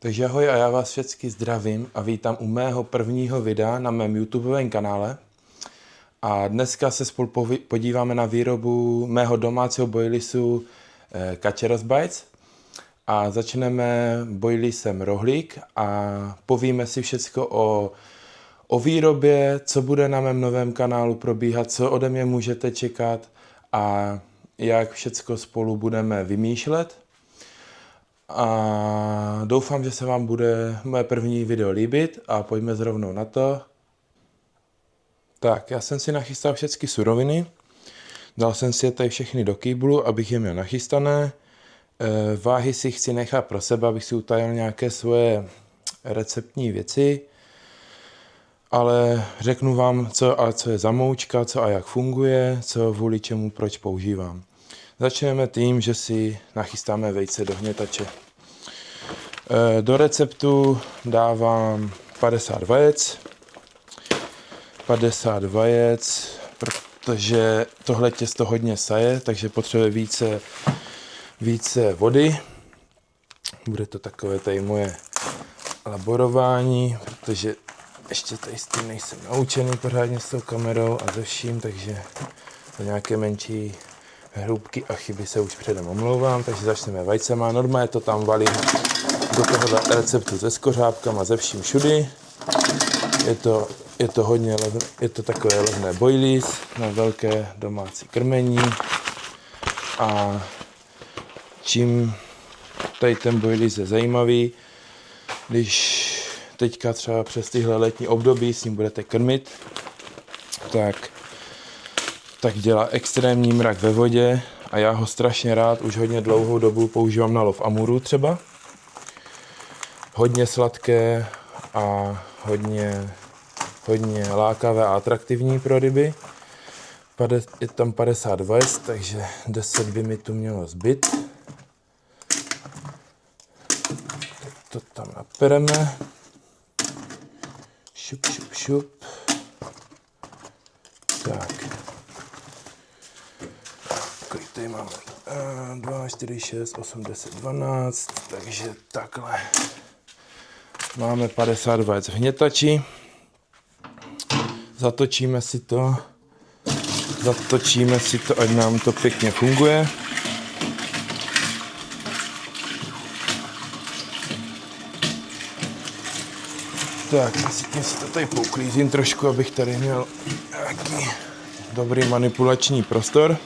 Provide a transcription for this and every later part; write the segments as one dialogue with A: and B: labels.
A: Takže ahoj a já vás všechny zdravím a vítám u mého prvního videa na mém YouTubeovém kanále. A dneska se spolu podíváme na výrobu mého domácího boilisu Kačeros Bites. A začneme boilisem rohlík a povíme si všechno o výrobě, co bude na mém novém kanálu probíhat, co ode mě můžete čekat a jak všechno spolu budeme vymýšlet. A doufám, že se vám bude moje první video líbit a pojďme rovnou na to. Tak, já jsem si nachystal všechny suroviny. Dal jsem si je tady všechny do kýblu, abych je měl nachystané. Váhy si chci nechat pro sebe, abych si utajil nějaké svoje receptní věci. Ale řeknu vám, co je za moučka, co a jak funguje, co vůli čemu, proč používám. Začneme tím, že si nachystáme vejce do hnětače. Do receptu dávám 50 vajec. 50 vajec, protože tohle těsto hodně saje, takže potřebuje více vody. Bude to takové tady moje laborování, protože ještě tady s tím nejsem naučený pořádně s tou kamerou a ze vším, takže za nějaké menší hrůbky a chyby se už předem omlouvám, takže začneme vajcema. Normálně to tam valím do tohohle receptu se skořápkama, ze vším všudy. Je to hodně levné, je to takové levné boilis na velké domácí krmení. A čím tady ten boilis je zajímavý, když teďka třeba přes tyhle letní období s ním budete krmit, tak dělá extrémní mrak ve vodě a já ho strašně rád už hodně dlouhou dobu používám na lov amuru třeba. Hodně sladké a hodně lákavé a atraktivní pro ryby. Je tam 50 vajec, takže 10 by mi tu mělo zbyt. Tak to tam napereme. Šup, šup, šup. Tak. Kolik tady máme? 2, 4, 6, 8, 10, 12. Takže takhle. Máme 50 vajec v hnětači. Zatočíme si to, ať nám to pěkně funguje. Tak, si to tady pouklízím trošku, abych tady měl nějaký dobrý manipulační prostor.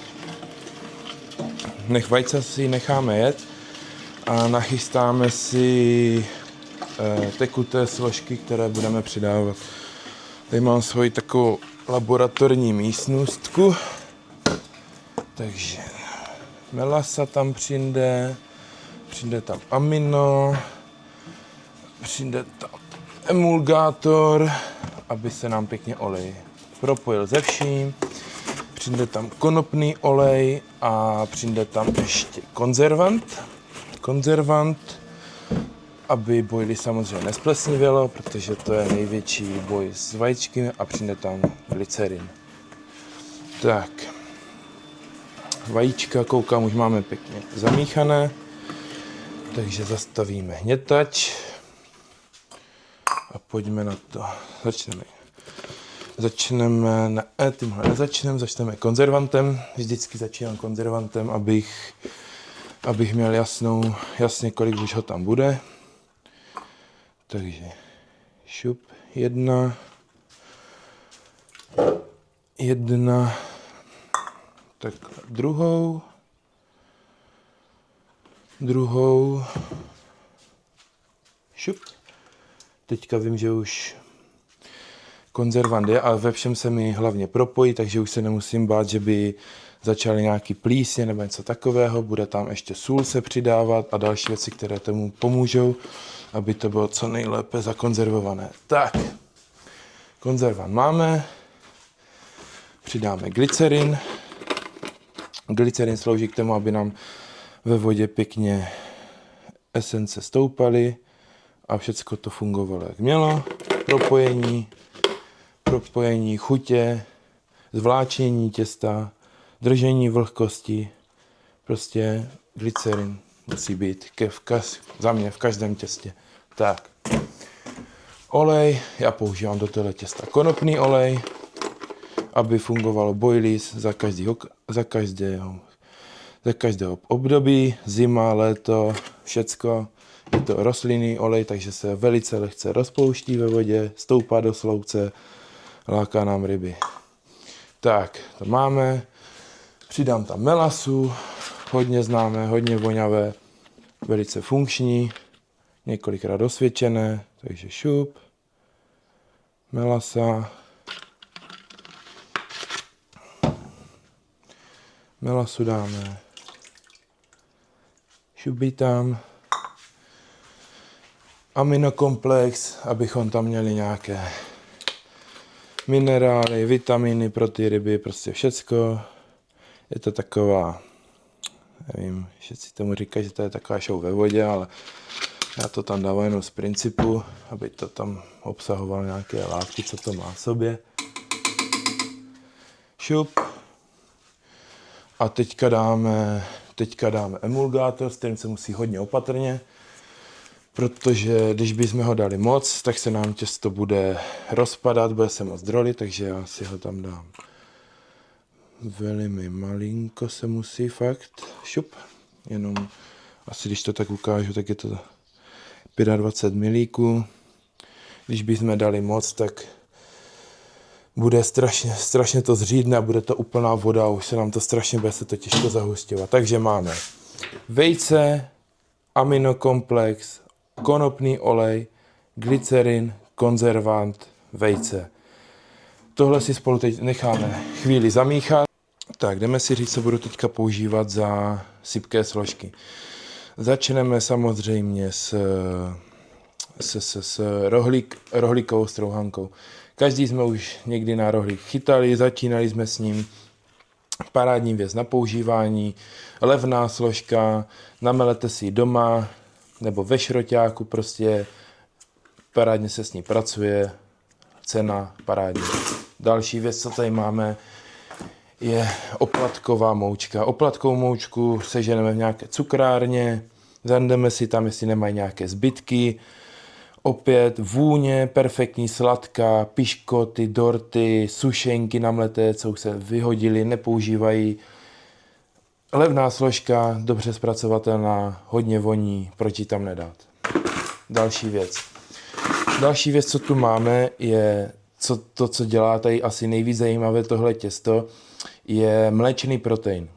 A: Vajce si necháme jet a nachystáme si tekuté složky, které budeme přidávat. Tady mám svoji takovou laboratorní místnostku, takže melasa tam přijde tam amino, přijde tam emulgátor, aby se nám pěkně olej propojil ze vším, přijde tam konopný olej a přijde tam ještě konzervant, aby boily samozřejmě nesplesnivělo, protože to je největší boj s vajíčky a přijde tam glycerin. Tak, vajíčka, koukám, už máme pěkně zamíchané, takže zastavíme hnětač a pojďme na to. Začneme konzervantem. Vždycky začínám konzervantem, abych měl jasně, kolik už ho tam bude. Takže šup, jedna, tak druhou, šup. Teďka vím, že už konzervant je a ve všem se mi hlavně propojí, takže už se nemusím bát, že by začaly nějaký plísně nebo něco takového. Bude tam ještě sůl se přidávat a další věci, které tomu pomůžou, aby to bylo co nejlépe zakonzervované. Tak, konzervant máme, přidáme glycerin. Glycerin slouží k tomu, aby nám ve vodě pěkně esence stoupaly a všechno to fungovalo jak mělo. Propojení chutě, zvláčnění těsta, držení vlhkosti. Prostě glycerin musí být za mě v každém těstě. Tak. Olej, já používám do tohle těsta konopný olej, aby fungovalo boilies za každého období, zima, léto, všecko. Je to rostlinný olej, takže se velice lehce rozpouští ve vodě, stoupá do slouce, láká nám ryby. Tak, to máme. Přidám tam melasu, hodně známé, hodně voňavé, velice funkční, několikrát osvědčené, takže šup, melasa, melasu dáme, šubí tam, aminokomplex, abychom tam měli nějaké minerály, vitaminy pro ty ryby, prostě všecko. Je to taková, nevím, všichni tomu říkají, že to je taková show ve vodě, ale já to tam dávám jenom z principu, aby to tam obsahovalo nějaké látky, co to má v sobě. Šup. A teďka dáme emulgátor, s kterým se musí hodně opatrně, protože když bychom ho dali moc, tak se nám těsto bude rozpadat, bude se moc drolit, takže já si ho tam dám. Velmi malinko se musí fakt, šup, jenom asi když to tak ukážu, tak je to 25 milíků. Když bychom dali moc, tak bude strašně to zřídne a bude to úplná voda a už se nám to strašně bude se to těžko zahusťovat. Takže máme vejce, aminokomplex, konopný olej, glycerin, konzervant, vejce. Tohle si spolu teď necháme chvíli zamíchat. Tak, jdeme si říct, co budu teďka používat za sypké složky. Začneme samozřejmě s rohlíkovou strouhankou. Každý jsme už někdy na rohlík chytali, začínali jsme s ním. Parádní věc na používání, levná složka, namelete si ji doma nebo ve šroťáku, prostě parádně se s ní pracuje, cena parádní. Další věc, co tady máme, je oplatková moučka. Oplatkovou moučku seženeme v nějaké cukrárně, zandeme si tam, jestli nemají nějaké zbytky. Opět vůně, perfektní, sladká, piškoty, dorty, sušenky namleté, co už se vyhodili, nepoužívají. Levná složka, dobře zpracovatelná, hodně voní, proč ji tam nedat. Další věc, co tu máme, je co dělá tady asi nejvíc zajímavé tohle těsto, je mléčný protein.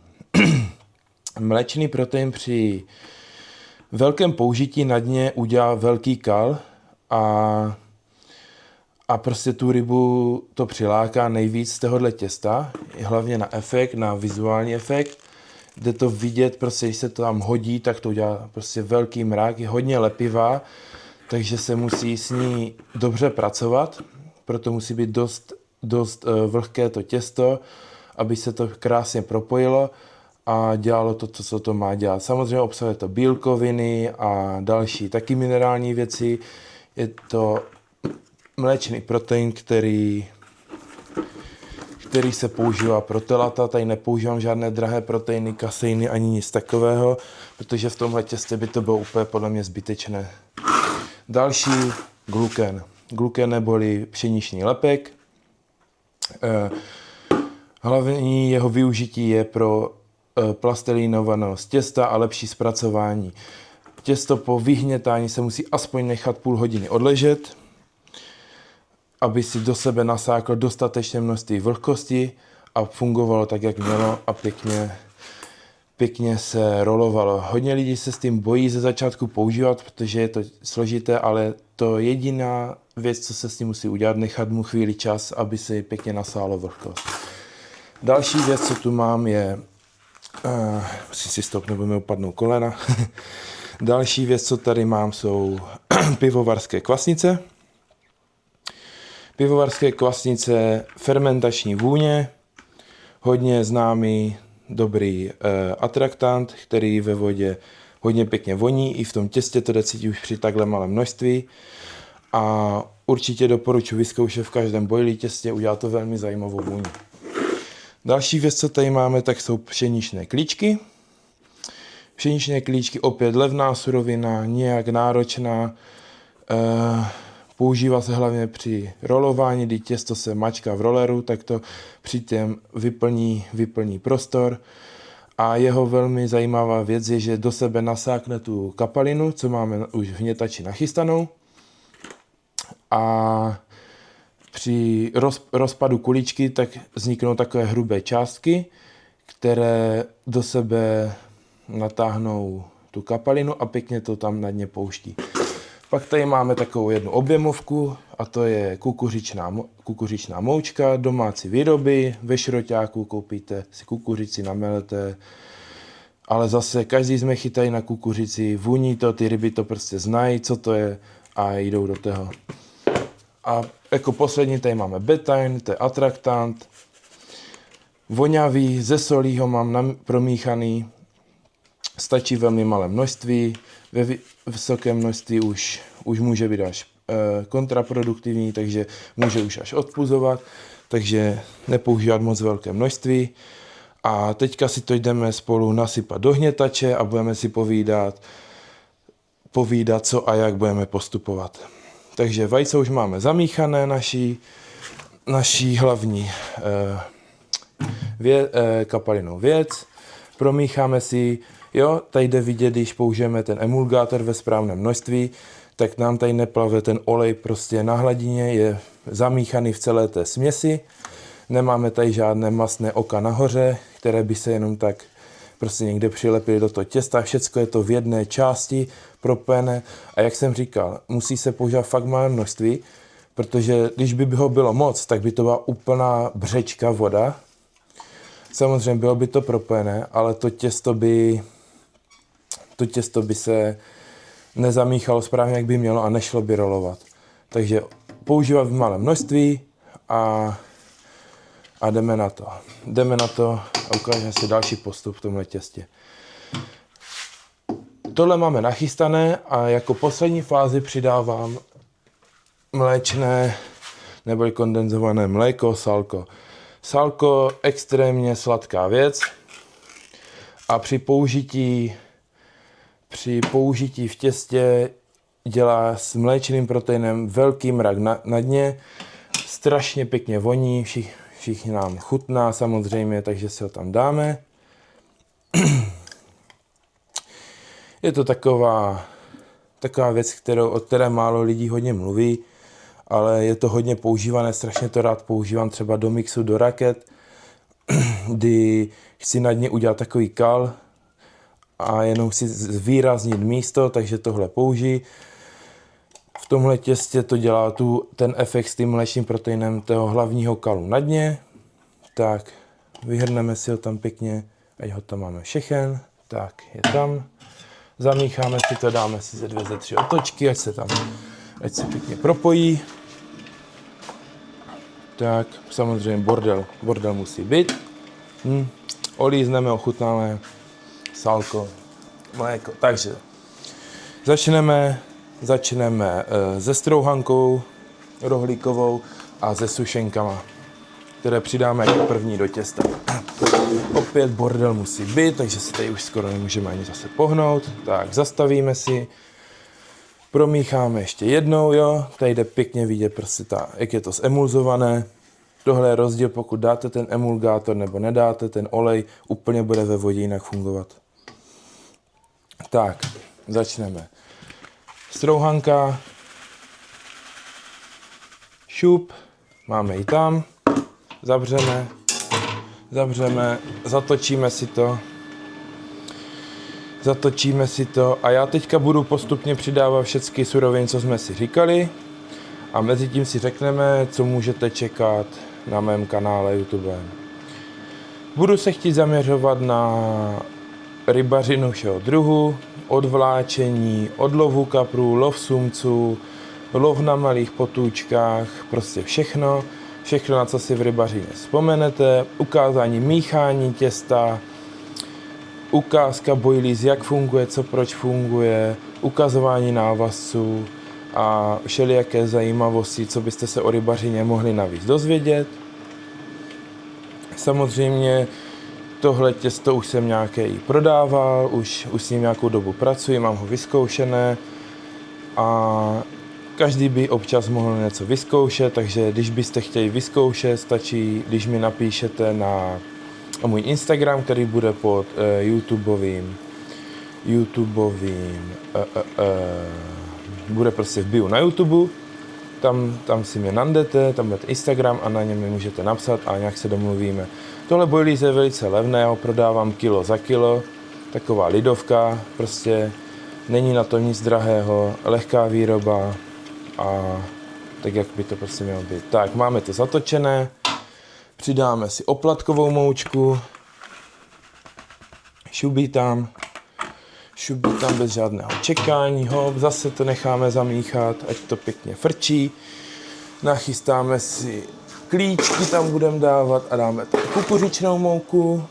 A: Mléčný protein při velkém použití na dně udělá velký kal a prostě tu rybu to přiláká nejvíc z tohohle těsta, hlavně na efekt, na vizuální efekt. Jde to vidět, prostě když se to tam hodí, tak to udělá prostě velký mrak, je hodně lepivá, takže se musí s ní dobře pracovat, proto musí být dost vlhké to těsto, aby se to krásně propojilo a dělalo to, co to má dělat. Samozřejmě obsahuje to bílkoviny a další taky minerální věci. Je to mléčný protein, který se používá pro telata. Tady nepoužívám žádné drahé proteiny, kaseiny ani nic takového, protože v tomhle těstě by to bylo úplně podle mě zbytečné. Další gluken. Gluken neboli pšeničný lepek. Hlavní jeho využití je pro plastelinovanost těsta a lepší zpracování. Těsto po vyhnětání se musí aspoň nechat půl hodiny odležet, aby si do sebe nasáklo dostatečné množství vlhkosti a fungovalo tak, jak mělo a pěkně se rolovalo. Hodně lidí se s tím bojí ze začátku používat, protože je to složité, ale to jediná věc, co se s tím musí udělat, nechat mu chvíli čas, aby se pěkně nasálo vlhkost. Další věc, co tu mám, je musím si stoupnout, nebo mi upadnou kolena. Další věc, co tady mám, jsou pivovarské kvasnice. Pivovarské kvasnice, fermentační vůně, hodně známý, dobrý atraktant, který ve vodě hodně pěkně voní, i v tom těstě to jde cítit už při takhle malém množství. A určitě doporučuji vyzkoušet v každém boilí těstě, udělá to velmi zajímavou vůni. Další věc, co tady máme, tak jsou pšeničné klíčky. Pšeničné klíčky, opět levná surovina, nějak náročná, Používá se hlavně při rolování, kdy těsto se mačká v roleru, tak to při těm vyplní prostor. A jeho velmi zajímavá věc je, že do sebe nasákne tu kapalinu, co máme už v hnětači nachystanou. A při rozpadu kuličky tak vzniknou takové hrubé částky, které do sebe natáhnou tu kapalinu a pěkně to tam na dně pouští. Pak tady máme takovou jednu objemovku a to je kukuřičná moučka, domácí výroby. Ve šroťáku koupíte si kukuřici, namelete, ale zase každý jsme chytají na kukuřici, voní to, ty ryby to prostě znají, co to je a jdou do toho. A jako poslední tady máme betaine, to je atraktant, voňavý, ze solí ho mám promíchaný, stačí velmi malé množství, ve vysokém množství už může být až kontraproduktivní, takže může už až odpuzovat, takže nepoužívat moc velké množství. A teďka si to jdeme spolu nasypat do hnětače a budeme si povídat, co a jak budeme postupovat. Takže vajce už máme zamíchané, naší hlavní kapalinou věc. Promícháme si, jo, tady jde vidět, když použijeme ten emulgátor ve správném množství, tak nám tady neplave ten olej prostě na hladině, je zamíchaný v celé té směsi. Nemáme tady žádné masné oka nahoře, které by se jenom tak prostě někde přilepily do toho těsta. Všecko je to v jedné části propojené. A jak jsem říkal, musí se používat fakt malé množství, protože když by ho bylo moc, tak by to byla úplná břečka voda. Samozřejmě bylo by to propojené, ale to těsto by se nezamíchalo správně, jak by mělo a nešlo by rolovat. Takže používat v malém množství a jdeme na to. Jdeme na to a ukážeme si další postup v tomhle těstě. Tohle máme nachystané a jako poslední fázi přidávám mléčné nebo kondenzované mléko, salko. Salko extrémně sladká věc a při použití v těstě dělá s mléčným proteinem velký mrak na dně, strašně pěkně voní, všichni nám chutná samozřejmě, takže si ho tam dáme. Je to taková věc, o které málo lidí hodně mluví, ale je to hodně používané, strašně to rád používám třeba do mixu, do raket, kdy chci na dně udělat takový kal a jenom chci zvýraznit místo, takže tohle použiji. V tomhle těstě to dělá ten efekt s tím mléčným proteinem toho hlavního kalu na dně. Tak, vyhrneme si ho tam pěkně, ať ho tam máme všechen. Tak, je tam. Zamícháme si to, dáme si ze 2, ze 3 otočky, ať se pěkně propojí. Tak, samozřejmě bordel musí být. Olízneme, ochutnáme, salko, mléko. Takže začneme se strouhankou rohlíkovou a se sušenkama, které přidáme jako první do těsta. Opět bordel musí být, takže se tady už skoro nemůžeme ani zase pohnout. Tak, zastavíme si, promícháme ještě jednou, jo. Tady jde pěkně vidět prostě jak je to zemulzované. Tohle je rozdíl, pokud dáte ten emulgátor nebo nedáte, ten olej úplně bude ve vodě jinak fungovat. Tak, začneme. Strouhanka, šup, máme ji tam, zavřeme, zatočíme si to a já teďka budu postupně přidávat všechny suroviny, co jsme si říkali a mezi tím si řekneme, co můžete čekat na mém kanále YouTube. Budu se chtít zaměřovat na rybařinu všeho druhu, odvláčení, odlovu kaprů, lov sumců, lov na malých potůčkách, prostě všechno, na co si v rybařině vzpomenete, ukázání míchání těsta, ukázka boilies, jak funguje, co proč funguje, ukazování návazců a všelijaké zajímavosti, co byste se o rybařině mohli navíc dozvědět. Samozřejmě tohle těsto už jsem nějaké prodával, už s ním nějakou dobu pracuji, mám ho vyzkoušené a každý by občas mohl něco vyzkoušet, takže když byste chtěli vyzkoušet, stačí, když mi napíšete na můj Instagram, který bude pod bude prostě v bio na YouTube, tam si mě nandete, tam bude Instagram a na něm mi můžete napsat a nějak se domluvíme. Tohle boilies je velice levné, já ho prodávám kilo za kilo, taková lidovka, prostě není na tom nic drahého, lehká výroba a tak, jak by to prostě mělo být. Tak, máme to zatočené, přidáme si oplatkovou moučku, šubí tam bez žádného čekání, hop, zase to necháme zamíchat, ať to pěkně frčí. Nachystáme si klíčky, tam budeme dávat a dáme tam kukuřičnou mouku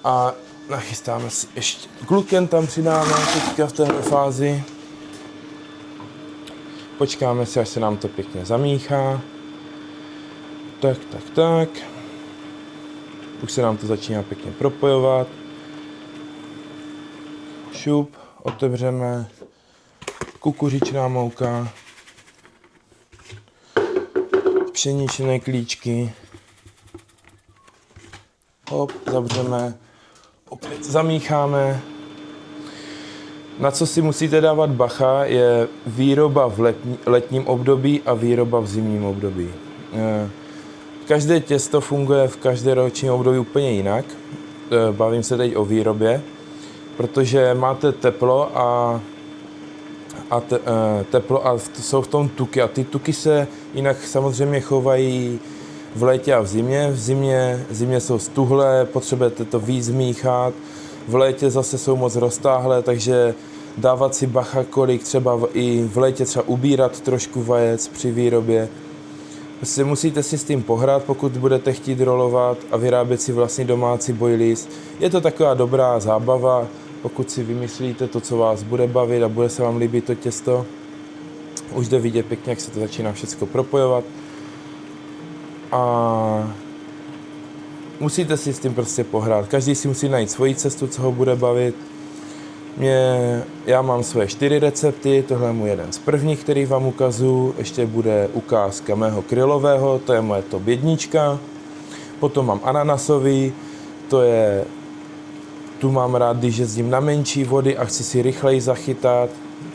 A: a nachystáme si ještě gluken, tam přidáme teďka v téhle fázi. Počkáme si, až se nám to pěkně zamíchá. Tak. Už se nám to začíná pěkně propojovat. Šup, otevřeme, kukuřičná mouka, pšeničné klíčky, hop, zavřeme, opět zamícháme. Na co si musíte dávat bacha, je výroba v letním období a výroba v zimním období. Každé těsto funguje v každé ročním období úplně jinak. Bavím se teď o výrobě, protože máte teplo a jsou v tom tuky a ty tuky se jinak samozřejmě chovají v létě a v zimě. V zimě jsou stuhlé, potřebujete to víc míchat, v létě zase jsou moc roztáhlé, takže dávat si bacha, kolik třeba i v létě třeba ubírat trošku vajec při výrobě. Prostě musíte si s tím pohrát, pokud budete chtít rolovat a vyrábět si vlastní domácí boilies. Je to taková dobrá zábava, pokud si vymyslíte to, co vás bude bavit a bude se vám líbit to těsto. Už jde vidět pěkně, jak se to začíná všechno propojovat. A musíte si s tím prostě pohrát. Každý si musí najít svoji cestu, co ho bude bavit. Já mám svoje 4 recepty, tohle je můj jeden z prvních, který vám ukazuju. Ještě bude ukázka mého krylového, to je moje top 1. Potom mám ananasový, tu mám rád, když jezdím na menší vody a chci si rychleji zachytat.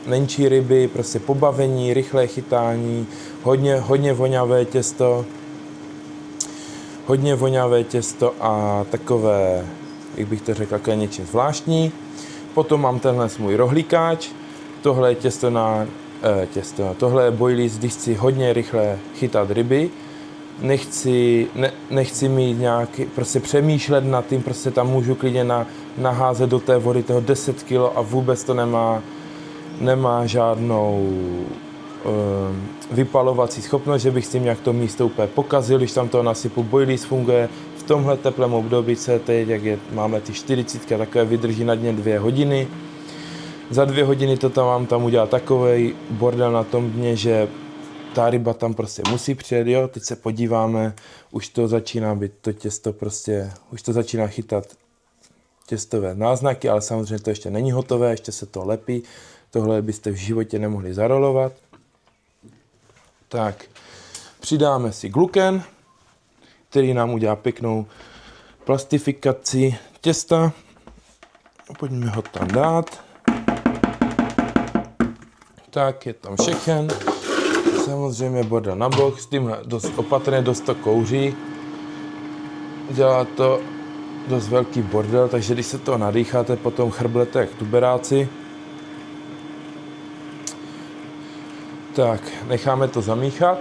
A: Menší ryby, prostě pobavení, rychlé chytání, hodně voňavé těsto. Hodně voňavé těsto a takové, jak bych to řekl, takové něčím zvláštní. Potom mám tenhle můj rohlíkáč, tohle je tohle je boilies, když chci hodně rychle chytat ryby. Nechci mít nějaký, prostě přemýšlet nad tím, prostě tam můžu klidně naházet do té vody toho 10 kg a vůbec to nemá žádnou vypalovací schopnost, že bych s tím nějak to místo úplně pokazil, když tam toho nasypu. Boilies funguje v tomhle teplém období, co je teď, máme ty 40, takové vydrží na dně 2 hodiny. Za 2 hodiny to tam udělá takovej bordel na tom dně, že ta ryba tam prostě musí přijet, jo, teď se podíváme, už to začíná být to těsto prostě, už to začíná chytat těstové náznaky, ale samozřejmě to ještě není hotové, ještě se to lepí, tohle byste v životě nemohli zarolovat. Tak, přidáme si gluken, který nám udělá pěknou plastifikaci těsta. Pojďme ho tam dát. Tak, je tam všechen. Samozřejmě bordel na bok, s tím dost opatrně, dost to kouří. Dělá to dost velký bordel, takže když se to nadýcháte, potom chrblete jak tuberáci. Tak, necháme to zamíchat.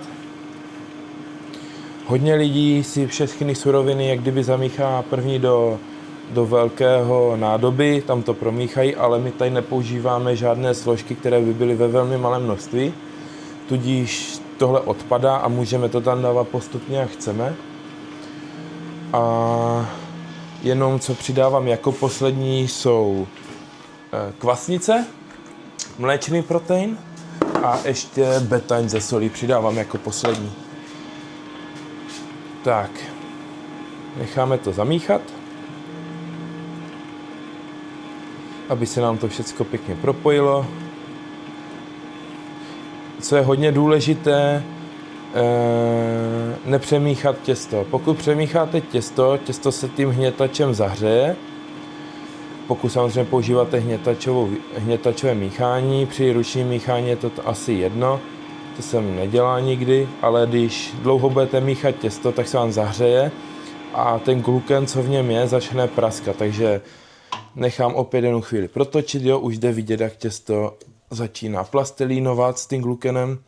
A: Hodně lidí si všechny suroviny jak kdyby zamíchá první do velkého nádoby, tam to promíchají, ale my tady nepoužíváme žádné složky, které by byly ve velmi malém množství. Tudíž tohle odpadá a můžeme to tam dávat postupně, jak chceme. A jenom co přidávám jako poslední jsou kvasnice, mléčný protein a ještě betaň ze solí přidávám jako poslední. Tak, necháme to zamíchat, aby se nám to všechno pěkně propojilo. co je hodně důležité, nepřemíchat těsto. Pokud přemícháte těsto se tím hnětačem zahřeje. Pokud samozřejmě používáte hnětačové míchání, při ručním míchání je to asi jedno, to jsem nedělal nikdy, ale když dlouho budete míchat těsto, tak se vám zahřeje a ten gluken, co v něm je, začne praskat, takže nechám opět jednu chvíli protočit, jo, už jde vidět, jak těsto začíná plastelínovat s tím glukenem,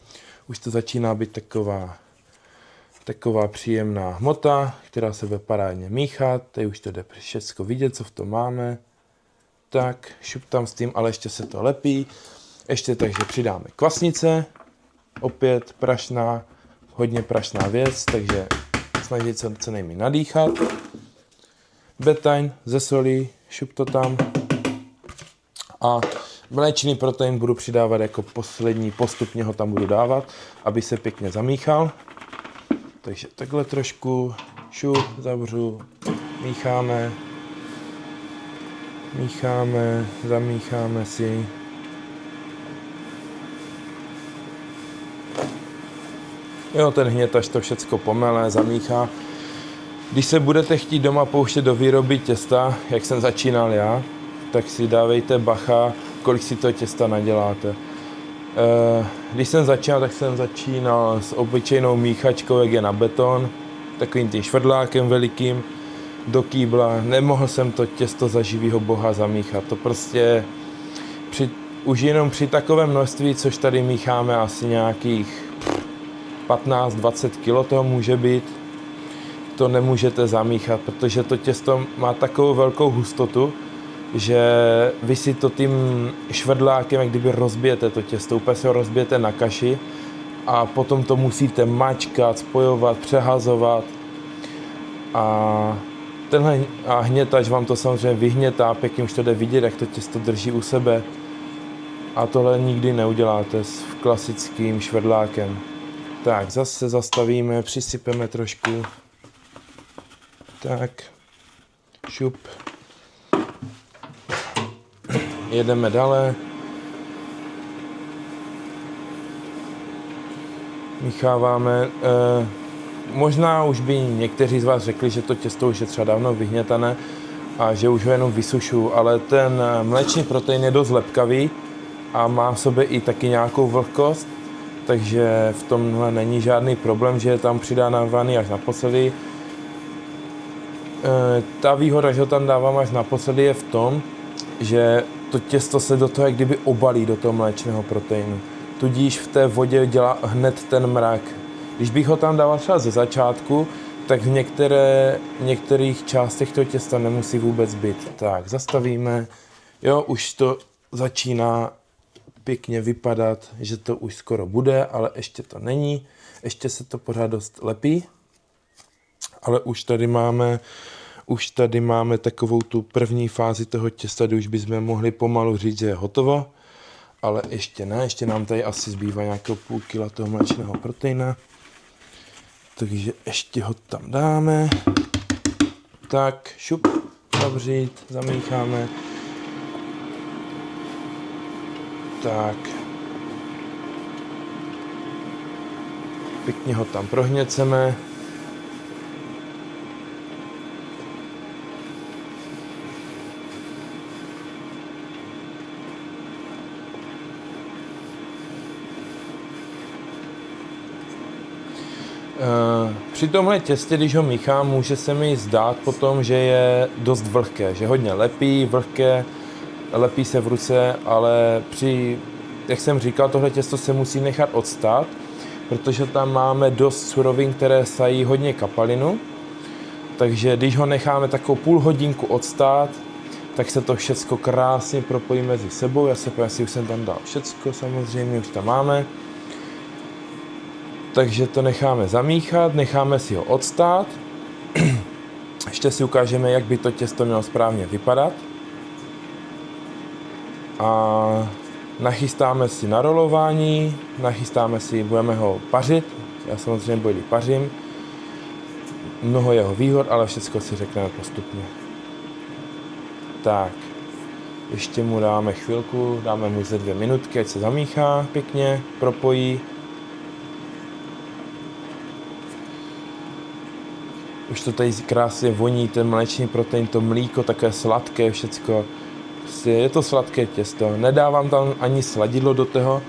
A: už to začíná být taková příjemná hmota, která se bude parádně míchat, tady už to jde všechno vidět, co v tom máme. Tak, šup tam s tím, ale ještě se to lepí. Ještě takže přidáme kvasnice, opět prašná, hodně prašná věc, takže snažit se co nejméně nadýchat. Betaň ze solí, šup to tam. A mléčný protein budu přidávat jako poslední, postupně ho tam budu dávat, aby se pěkně zamíchal. Takže takhle trošku šup, zavřu, mícháme, zamícháme si. Jo, ten hnětač to všecko pomele, zamíchá. Když se budete chtít doma pouštět do výroby těsta, jak jsem začínal já, tak si dávejte bacha, kolik si to těsta naděláte. Když jsem začínal, tak jsem začínal s obyčejnou míchačkou, jak je na beton, takovým tím švrdlákem velikým, do kýbla. Nemohl jsem to těsto za živýho boha zamíchat. To prostě už jenom při takovém množství, což tady mícháme asi nějakých 15-20 kg toho může být, to nemůžete zamíchat, protože to těsto má takovou velkou hustotu, že vy si to tím švrdlákem, jak kdyby rozbijete to těsto, úplně se ho rozbijete na kaši a potom to musíte mačkat, spojovat, přehazovat a tenhle hnětač vám to samozřejmě vyhnětá, pěkně už to jde vidět, jak to těsto drží u sebe a tohle nikdy neuděláte s klasickým švrdlákem. Tak, zase zastavíme, přisypeme trošku. Tak, šup. Jedeme dále. Mícháváme. Možná už by někteří z vás řekli, že to těsto už je třeba dávno vyhnětané a že už ho jenom vysušuju, ale ten mléčný protein je dost lepkavý a má v sobě i taky nějakou vlhkost, takže v tomhle není žádný problém, že je tam přidávaný až naposledy. Ta výhoda, že ho tam dávám až naposledy, je v tom, že to těsto se do toho jak kdyby obalí do toho mléčného proteinu. Tudíž v té vodě dělá hned ten mrak. Když bych ho tam dával třeba ze začátku, tak v některých částech toho těsta nemusí vůbec být. Tak, zastavíme. Jo, už to začíná pěkně vypadat, že to už skoro bude, ale ještě to není. Ještě se to pořád dost lepí. Ale už tady máme takovou tu první fázi toho těsta, kdy už bychom mohli pomalu říct, že je hotovo. Ale ještě ne, ještě nám tady asi zbývá nějakého půl kila toho mléčného proteina. Takže ještě ho tam dáme. Tak, šup, zavřít, zamícháme. Tak. Pěkně ho tam prohněceme. Při tomhle těstě, když ho míchám, může se mi zdát potom, že je dost vlhké, že hodně lepí, vlhké, lepí se v ruce, ale jak jsem říkal, tohle těsto se musí nechat odstát, protože tam máme dost surovin, které sají hodně kapalinu, takže když ho necháme takovou půl hodinku odstát, tak se to všecko krásně propojí mezi sebou. Já se pojďme, jestli už jsem tam dal všecko, samozřejmě už tam máme. Takže to necháme zamíchat, necháme si ho odstát. Ještě si ukážeme, jak by to těsto mělo správně vypadat. A nachystáme si na rolování, budeme ho pařit. Já samozřejmě bojlí pařím. Mnoho jeho výhod, ale všechno si řekneme postupně. Tak, Ještě mu dáme chvilku, dáme mu ze 2 minutky, ať se zamíchá pěkně, propojí. Už to tady krásně voní, ten mléčný protein, to mlíko, také sladké všecko. Prostě je to sladké těsto. Nedávám tam ani sladidlo do toho,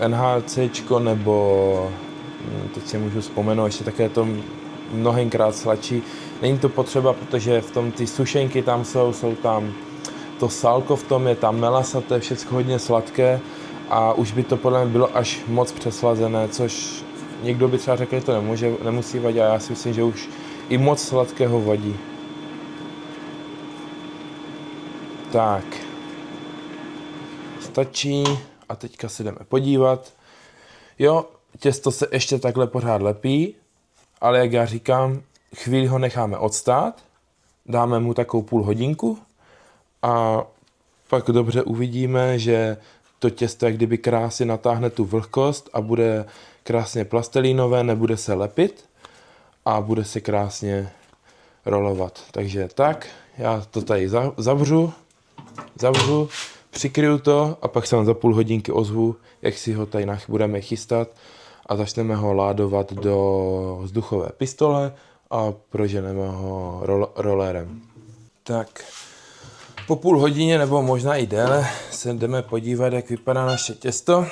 A: NHCčko, nebo teď si můžu vzpomenout, ještě také to mnohenkrát sladší. Není to potřeba, protože v tom ty sušenky tam jsou tam to sálko v tom, je tam melasa, to je všechno hodně sladké a už by to podle mě bylo až moc přeslazené, což někdo by třeba řekl, že to nemusí vadit a já si myslím, že už i moc sladkého vadí. Tak, stačí a teďka si jdeme podívat. Jo, těsto se ještě takhle pořád lepí, ale jak já říkám, chvíli ho necháme odstát, dáme mu takovou půl hodinku a pak dobře uvidíme, že to těsto jak kdyby krásně natáhne tu vlhkost a bude krásně plastelínové, nebude se lepit a bude se krásně rolovat. Takže tak, já to tady zavřu, přikryju to a pak se vám za půl hodinky ozvu, jak si ho tady budeme chystat a začneme ho ládovat do vzduchové pistole a proženeme ho rolérem. Tak, po půl hodině nebo možná i déle se jdeme podívat, jak vypadá naše těsto.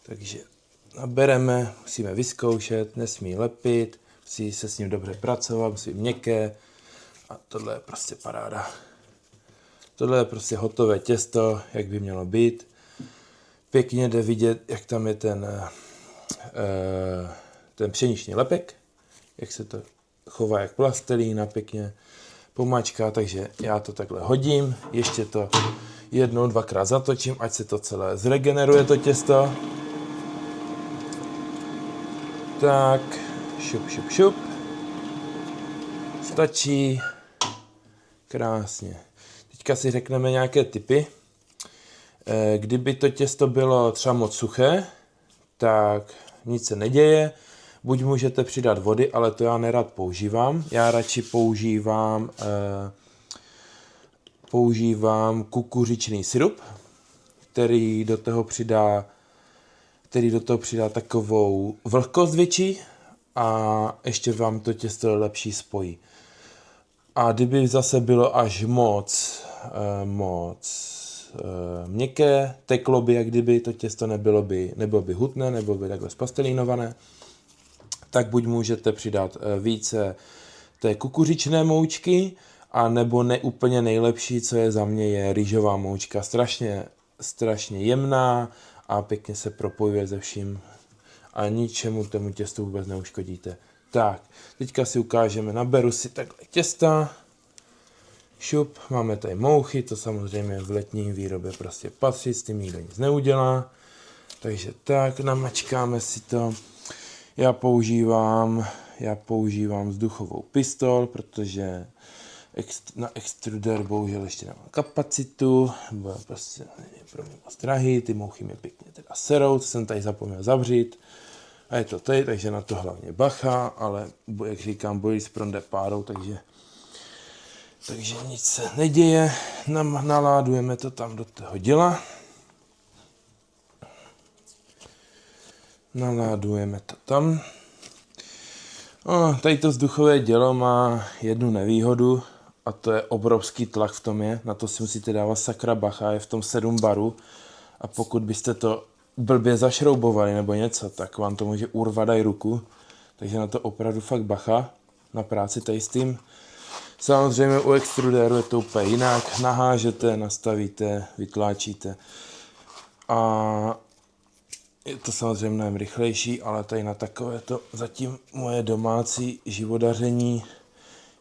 A: Takže nabereme, musíme vyzkoušet, nesmí lepit, musí se s ním dobře pracovat, musí měkké a tohle je prostě paráda. Tohle je prostě hotové těsto, jak by mělo být. Pěkně jde vidět, jak tam je ten pšeničný lepek, jak se to chová jak plastelína, pěkně pomačká, takže já to takhle hodím, ještě to jednou, dvakrát zatočím, ať se to celé zregeneruje to těsto. Tak, šup. Stačí. Krásně. Teďka si řekneme nějaké tipy. Kdyby to těsto bylo třeba moc suché, tak nic se neděje. Buď můžete přidat vody, ale to já nerad používám. Já radši používám kukuřičný syrup, který do toho přidá takovou vlhkost větší a ještě vám to těsto lepší spojí. A kdyby zase bylo až moc měkké, teklo by, jak kdyby to těsto nebylo by hutné, nebylo by takhle spastelínované, tak buď můžete přidat více té kukuřičné moučky, a nebo úplně nejlepší, co je za mě, je rýžová moučka. Strašně jemná a pěkně se propojuje se vším a ničemu tomu těstu vůbec neuškodíte. Tak, teďka si ukážeme, naberu si takhle těsta, šup, máme tady mouchy, to samozřejmě v letní výrobě prostě patří, s tím nikdo nic neudělá. Takže tak, namačkáme si to. Já používám vzduchovou pistol, protože na extruder bohužel ještě nemám kapacitu, bo prostě pro mě moc drahý, ty mouchy mě pěkně teda serou, co jsem tady zapomněl zavřít. A je to tady, takže na to hlavně bacha, ale jak říkám, bojí s pronde párou, takže nic se neděje. Naládujeme to tam do toho děla. Naládujeme to tam. Tady to vzduchové dělo má jednu nevýhodu a to je obrovský tlak v tom je. Na to si musíte dávat sakra bacha, je v tom 7 barů a pokud byste to blbě zašroubovali nebo něco, tak vám to může urvat aj ruku. Takže na to opravdu fakt bacha, na práci tady s tím. Samozřejmě u extrudéru je to úplně jinak. Nahážete, nastavíte, vytláčíte. A je to samozřejmě mnohem rychlejší, ale tady na takové to zatím moje domácí živodaření,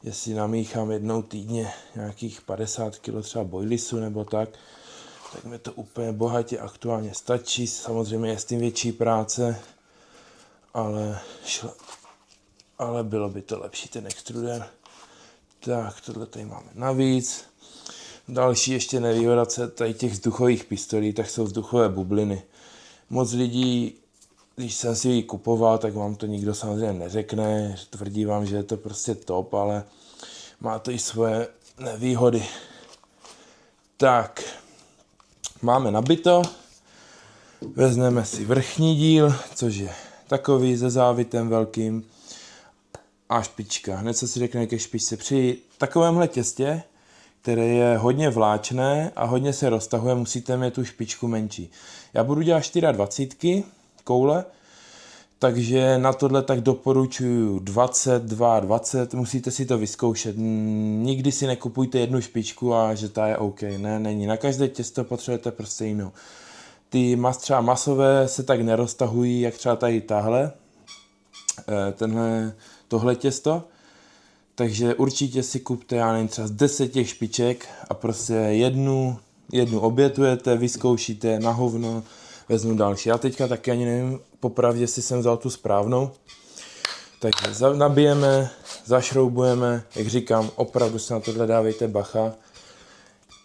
A: jestli namíchám jednou týdně nějakých 50 kg třeba bojlisu nebo tak mi to úplně bohatě aktuálně stačí. Samozřejmě je s tím větší práce, ale bylo by to lepší ten extruder. Tak, tohle tady máme navíc. Další ještě nevýhoda tady těch vzduchových pistolí, tak jsou vzduchové bubliny. Moc lidí, když jsem si ji kupoval, tak vám to nikdo samozřejmě neřekne. Tvrdí vám, že je to prostě top, ale má to i svoje nevýhody. Tak, máme nabito. Vezmeme si vrchní díl, což je takový se závitem velkým. A špička. Hned se si řekne ke špičce. Při takovémhle těstě, které je hodně vláčné a hodně se roztahuje, musíte mít tu špičku menší. Já budu dělat 24 koule, takže na tohle tak doporučuji 20, musíte si to vyzkoušet. Nikdy si nekupujte jednu špičku a že ta je OK. Ne, není. Na každé těsto potřebujete prostě jinou. Ty třeba masové se tak neroztahují, jak třeba tady tahle. Tohle těsto. Takže určitě si kupte, já nevím, třeba z 10 těch špiček a prostě jednu obětujete, vyzkoušíte na hovno, vezmu další. Já teďka taky ani nevím, popravdě, jestli jsem vzal tu správnou. Takže nabijeme, zašroubujeme, jak říkám, opravdu se na tohle dávejte bacha.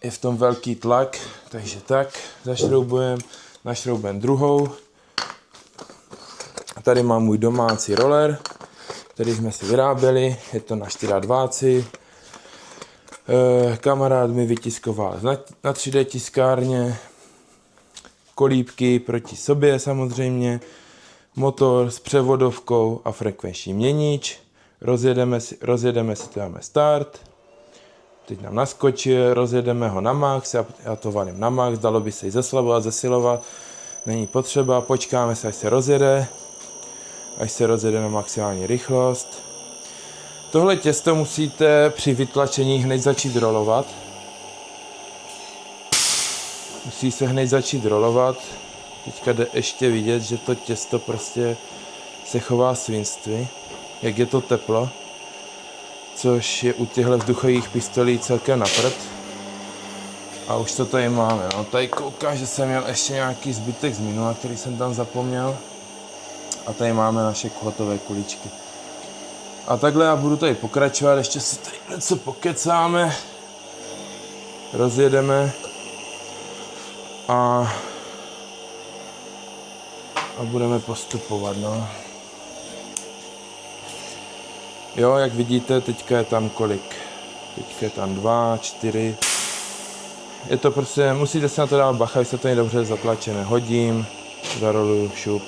A: Je v tom velký tlak, takže tak, zašroubujeme, našroubujeme druhou. A tady mám můj domácí roller, který jsme si vyráběli, je to na 24. Kamarád mi vytiskoval na 3D tiskárně, kolíbky proti sobě samozřejmě, motor s převodovkou a frekvenční měnič, rozjedeme si, to dáme start, teď nám naskočil, rozjedeme ho na max, já to valím na max, dalo by se i zeslabovat, zesilovat, není potřeba, počkáme se, až se rozjede na maximální rychlost. Tohle těsto musíte při vytlačení hned začít rolovat. Musí se hned začít rolovat. Teďka jde ještě vidět, že to těsto prostě se chová svinství, jak je to teplo, což je u těchto vzduchových pistolí celkem na prd. A už to tady máme. No, tady koukám, že jsem měl ještě nějaký zbytek z minula, který jsem tam zapomněl. A tady máme naše hotové kuličky. A takhle já budu tady pokračovat, ještě si tady něco pokecáme, rozjedeme a budeme postupovat, no. Jo, jak vidíte, teďka je tam kolik? Teďka je tam 2, 4. Je to prostě, musíte se na to dát bacha, jestli to je dobře zatlačené. Hodím, zaroluju, šup.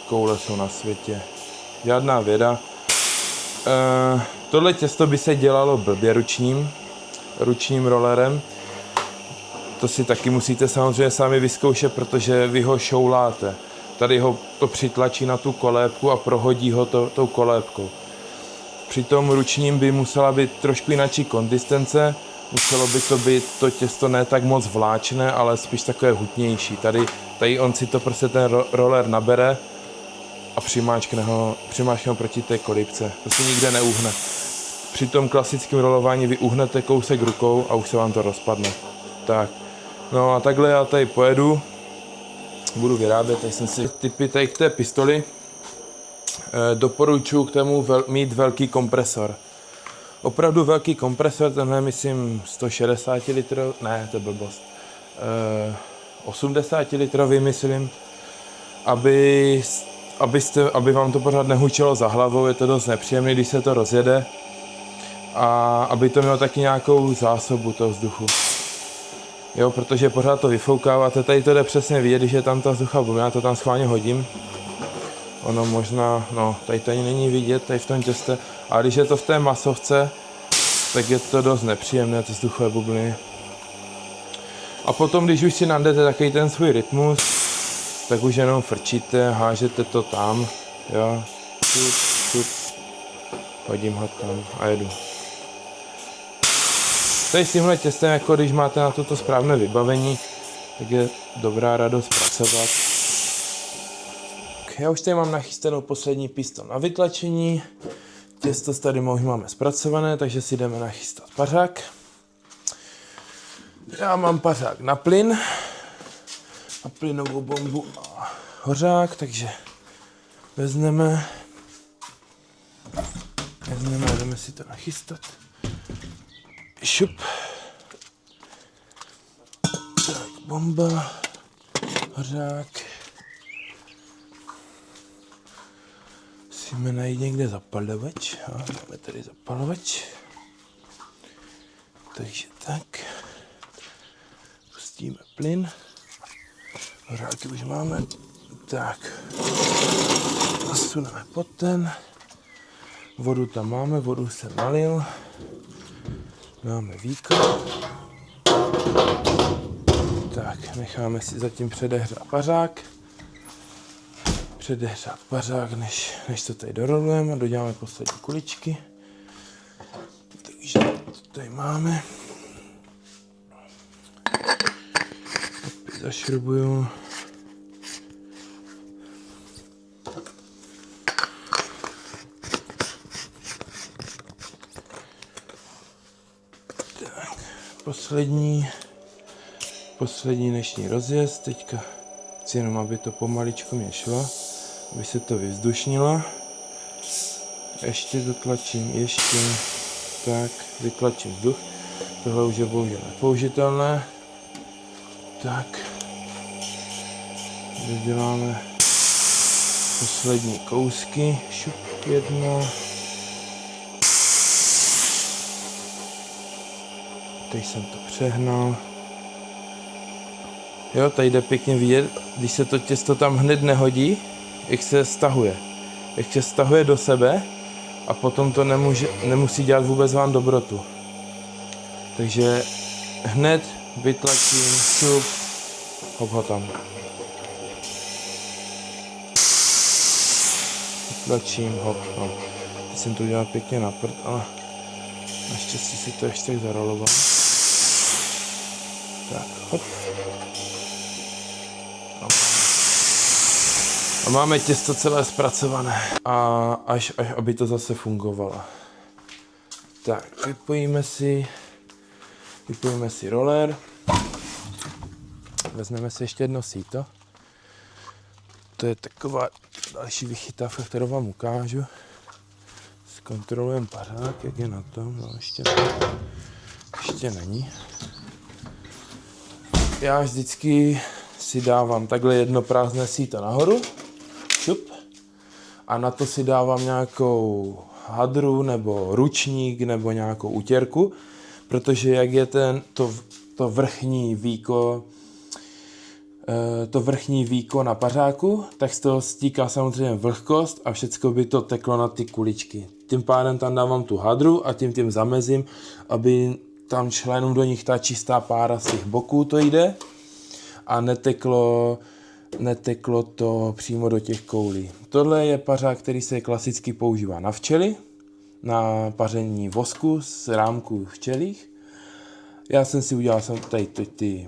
A: Koule jsou na světě. Žádná věda. Tohle těsto by se dělalo blbě ručním rollerem. To si taky musíte samozřejmě sami vyzkoušet, protože vy ho šouláte. Tady ho to přitlačí na tu kolébku a prohodí ho tou kolébkou. Při tom ručním by musela být trošku jináčí konzistence. Muselo by to být to těsto ne tak moc vláčné, ale spíš takové hutnější. Tady on si to prostě ten roller nabere a přimáčkne ho proti té kolibce. To se nikde neuhne. Při tom klasickém rolování vy uhnete kousek rukou a už se vám to rozpadne. Tak. No a takhle já tady pojedu. Budu vyrábět, tady jsem si typy tady k té pistoli. Doporučuji k tomu mít velký kompresor. Opravdu velký kompresor, tenhle myslím 160 litrů, ne, to je blbost. 80 litrový myslím, aby vám to pořád nehučelo za hlavou, je to dost nepříjemné, když se to rozjede. A aby to mělo taky nějakou zásobu toho vzduchu. Jo, protože pořád to vyfoukáváte, tady to jde přesně vidět, když je tam ta vzducha, já to tam schválně hodím. Ono možná, no, tady to ani není vidět, tady v tom těste, ale když je to v té masovce, tak je to dost nepříjemné, ty vzduchové bubliny. A potom, když už si najdete takový ten svůj rytmus, tak už jenom frčíte, hážete to tam, jo, hodím ho tam a jedu. Tady s tímhle těstem, jako když máte na toto správné vybavení, tak je dobrá radost pracovat. Já už tady mám nachystanou poslední pistol na vytlačení. Těsto tady máme zpracované, takže si jdeme nachystat pařák. Já mám pařák na plyn, na plynovou bombu a hořák, takže vezmeme, jdeme si to nachystat. Šup. Tak, bomba, hořák. Musíme najít někde zapalovač. Máme tady zapalovač. Takže tak. Pustíme plyn. Hořálky už máme. Tak. Nasuneme pod ten. Vodu tam máme, vodu jsem nalil. Dáme víko. Tak, necháme si zatím předehřát pařák. Předehřát pařák, než to tady dorolujeme a doděláme poslední kuličky. Takže to tady máme. Opět zašrubuju. Tak, poslední dnešní rozjezd. Teďka chci jenom, aby to pomaličku mě šlo, aby se to vyvzdušnilo. Ještě dotlačím, tak, vytlačím vzduch. Tohle už je bohužel nepoužitelné. Tak, doděláme poslední kousky. Šup, jedno. Teď jsem to přehnal. Jo, tady jde pěkně vidět, když se to těsto tam hned nehodí, jak se stahuje. Jak se stahuje do sebe a potom to nemusí dělat vůbec vám dobrotu. Takže hned vytlačím, šup, hop ho tam. Vytlačím, hop, hop. Teď jsem to udělal pěkně na prd, ale naštěstí si to ještě tak zaroloval. Tak, hop. A máme těsto celé zpracované. A až aby to zase fungovalo. Tak, vypojíme si roller. Vezmeme si ještě jedno síto. To je taková další vychytávka, kterou vám ukážu. Zkontrolujeme pařák, jak je na tom. No, ještě není. Já vždycky si dávám takhle jedno prázdné síto nahoru. Šup. A na to si dávám nějakou hadru nebo ručník nebo nějakou utěrku, protože jak je to vrchní víko na pařáku, tak z toho stíká samozřejmě vlhkost a všecko by to teklo na ty kuličky. Tím pádem tam dávám tu hadru a tím zamezím, aby tam šla jenom do nich ta čistá pára z těch boků, to jde, a neteklo to přímo do těch koulí. Tohle je pařák, který se klasicky používá na včely, na paření vosku z rámků včelích. Já jsem si udělal tady ty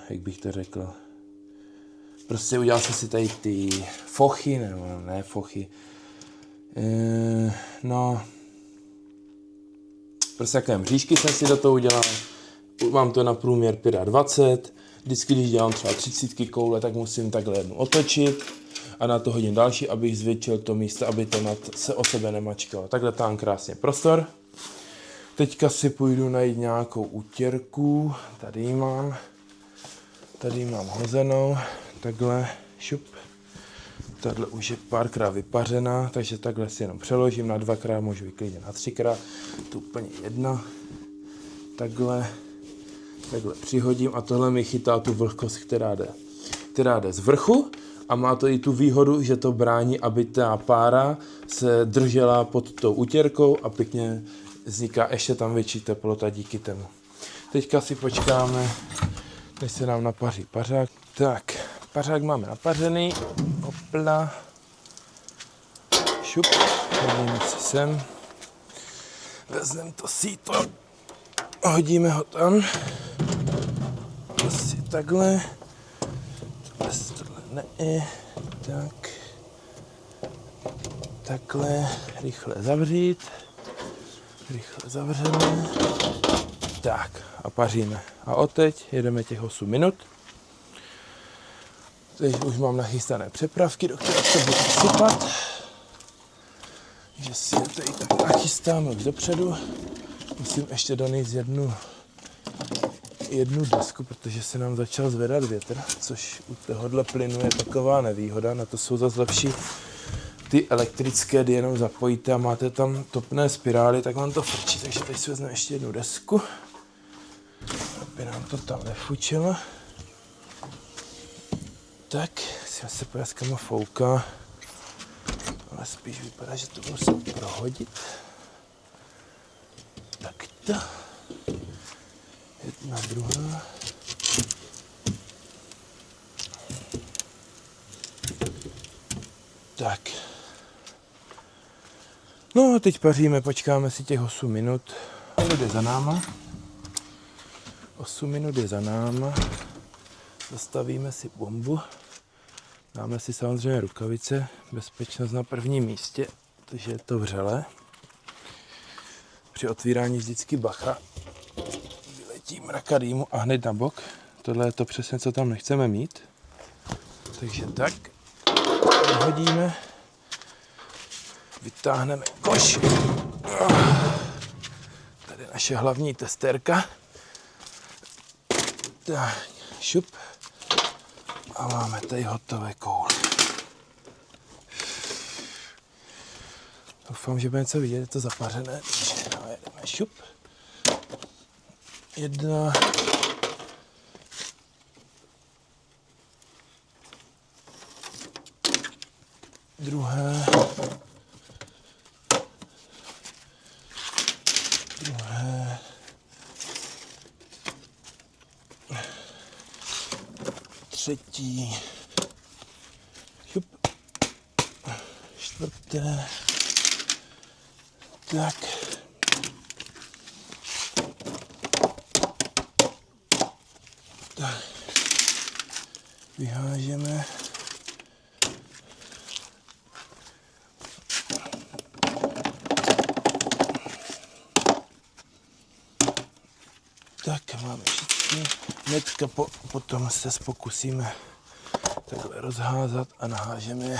A: jak bych to řekl, prostě udělal jsem si tady ty fochy, nebo ne fochy, no, prostě jaké mřížky jsem si do toho udělal, mám to na průměr 25, vždycky, když dělám třeba 30 koule, tak musím takhle jednu otočit a na to hodím další, abych zvětšil to místo, aby to se o sebe nemačkalo. Takhle tam krásně prostor. Teďka si půjdu najít nějakou utěrku, tady ji mám hozenou, takhle, šup. Tahle už je párkrát vypařená, takže takhle si jenom přeložím, na 2krát, můžu vyklidit na 3krát, to úplně jedno, takhle přihodím a tohle mi chytá tu vlhkost, která jde z vrchu a má to i tu výhodu, že to brání, aby ta pára se držela pod tou utěrkou a pěkně vzniká ještě tam větší teplota díky tomu. Teďka si počkáme, než se nám napaří pařák. Tak, pařák máme napařený. Hopla. Šup. Hodíme si sem. Vezmeme to síto. Hodíme ho tam. Asi takhle. Tohle ne. Tak. Takhle. Rychle zavřít. Rychle zavřeme. Tak a paříme. A odteď jedeme těch 8 minut. Teď už mám nachystané přepravky, do kterých se budu sypat. Takže si je tady tak nachystáme už dopředu. Musím ještě donést jednu desku, protože se nám začal zvedat větr, což u tohohle plynu je taková nevýhoda. Na to jsou zase lepší ty elektrické, kdy jenom zapojíte a máte tam topné spirály, tak vám to frčí. Takže teď si vezmeme ještě jednu desku, aby nám to tam nefučilo. Tak, si se praskama fouká, ale spíš vypadá, že to musím prohodit. Tak to. Jedna, druhá. Tak. No a teď paříme, počkáme si těch 8 minut. 8 minut je za náma. 8 minut je za náma. Zastavíme si bombu. Dáme si samozřejmě rukavice. Bezpečnost na prvním místě, protože je to vřelé. Při otvírání vždycky bacha. Vyletí mraka dýmu a hned na bok. Tohle je to přesně, co tam nechceme mít. Takže tak. Vyhodíme. Vytáhneme koš. Tady naše hlavní testérka. Tak, šup. A máme tady hotové koule. Doufám, že bude něco vidět, je to zapařené. Takže jedeme šup. Jedna. Druhé. Druhé. Třetí. Šup. Čtvrté. Tak. Tak. Vyhážeme. Tak, máme všechny. Hnedka potom se pokusíme takhle rozházat a nahážeme je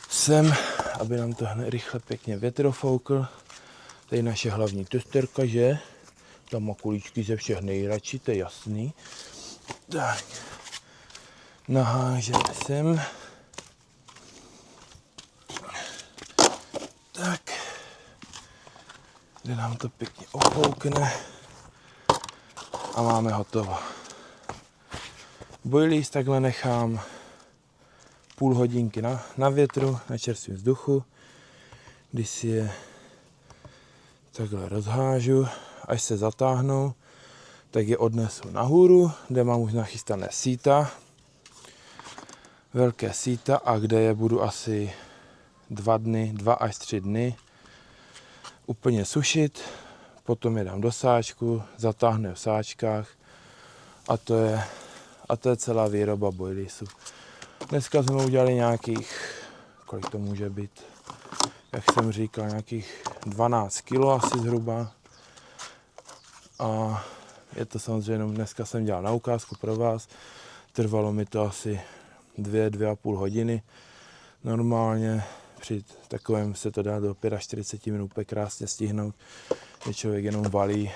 A: sem, aby nám to hned rychle pěkně větr foukl. Tady naše hlavní testerka, že? Tam má kulíčky ze všech nejradši, to je jasný. Tak, nahážeme sem. Tak, kde nám to pěkně opoukne. A máme hotovo. Boilies takhle nechám půl hodinky na větru, na čerstvém vzduchu. Když si je takhle rozhážu, až se zatáhnou, tak je odnesu nahoru, kde mám už nachystané síta, velké síta, a kde je budu asi 2 až 3 dny úplně sušit. Potom je dám do sáčku, zatáhne v sáčkách a to je celá výroba boiliesu. Dneska jsme udělali nějakých, kolik to může být, jak jsem říkal, nějakých 12 kg asi zhruba. A je to samozřejmě, dneska jsem dělal na ukázku pro vás, trvalo mi to asi 2,5 hodiny. Normálně při takovém se to dá do 45 minut úplně krásně stihnout, že člověk jenom valí,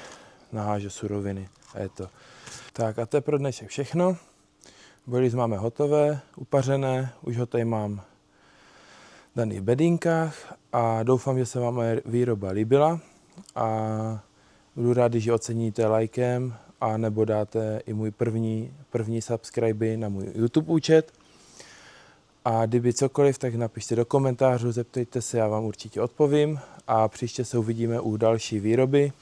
A: naháže suroviny a je to. Tak a to je pro dnešek všechno. Boilies máme hotové, upařené, už ho tady mám daný v bedínkách a doufám, že se vám moje výroba líbila a budu rád, když ji oceníte lajkem a nebo dáte i můj první subscribe na můj YouTube účet. A kdyby cokoliv, tak napište do komentářů, zeptejte se, já vám určitě odpovím a příště se uvidíme u další výroby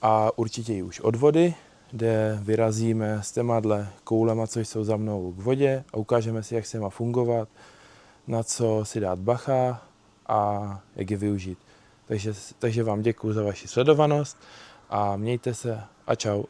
A: a určitě i už od vody, kde vyrazíme s těmadle koulema, co jsou za mnou k vodě a ukážeme si, jak se má fungovat, na co si dát bacha a jak je využít. Takže vám děkuji za vaši sledovanost a mějte se a čau.